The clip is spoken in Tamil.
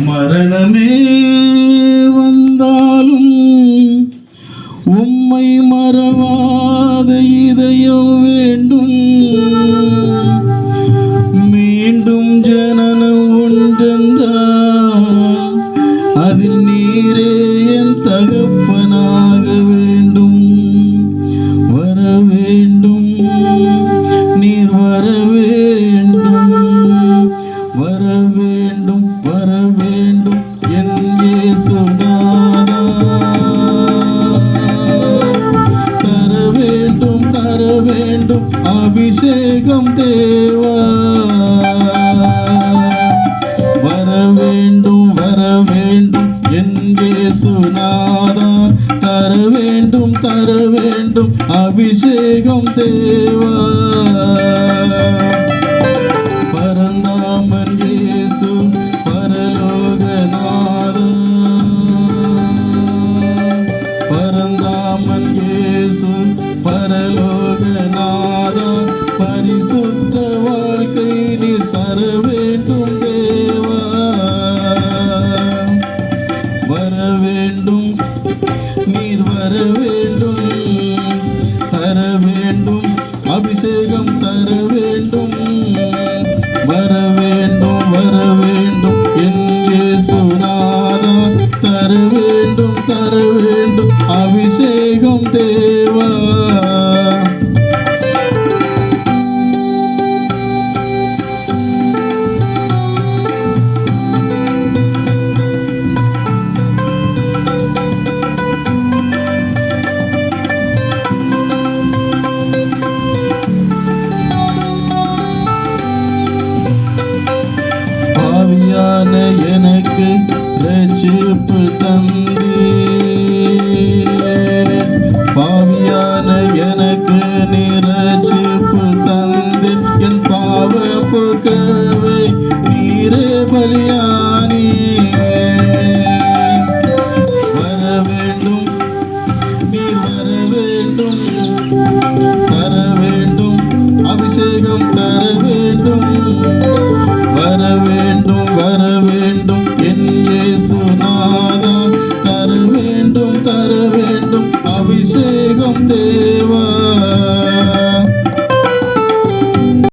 மரணமே வந்தாலும் உம்மை மறவாத இதயம் வேண்டும். மீண்டும் ஜனனம் ஒன்றென்றால் அதில் நீரே என் தகப்பனாக வேண்டும். வர வேண்டும், நீர் வர வேண்டும், வர வேண்டும், வர வேண்டும் என் இயேசுநாதா. தர வேண்டும், தர வேண்டும் அபிஷேகம் தேவா. வர வேண்டும், வர வேண்டும் என் இயேசுநாதா. தர வேண்டும், தர வேண்டும் அபிஷேகம் தேவா. பரந்தாமன் இயேசு பரலோகநாதா. பரந்தாமன் இயேசு பரலோகநாதா. பரிசுத்த வாழ்க்கை நீர் தர வேண்டும் தேவா. வர வேண்டும், நீர் வர வேண்டும், தர வேண்டும் அபிஷேகம் தர வேண்டும். வர வேண்டும், வர வேண்டும் என் இயேசுநாதா. தர வேண்டும், தர வேண்டும் அபிஷேகம் தேவா. பாவியான எனக்கு ரட்சிப்பு தந்தீர். பாவியான எனக்கு நீ ரட்சிப்பு தந்தீர். என் பாவ போக்கவே நீரே பலியானி. வர வேண்டும், நீர் வர வேண்டும், தர வேண்டும் அபிஷேகம் தர வேண்டும். வர வேண்டும், வர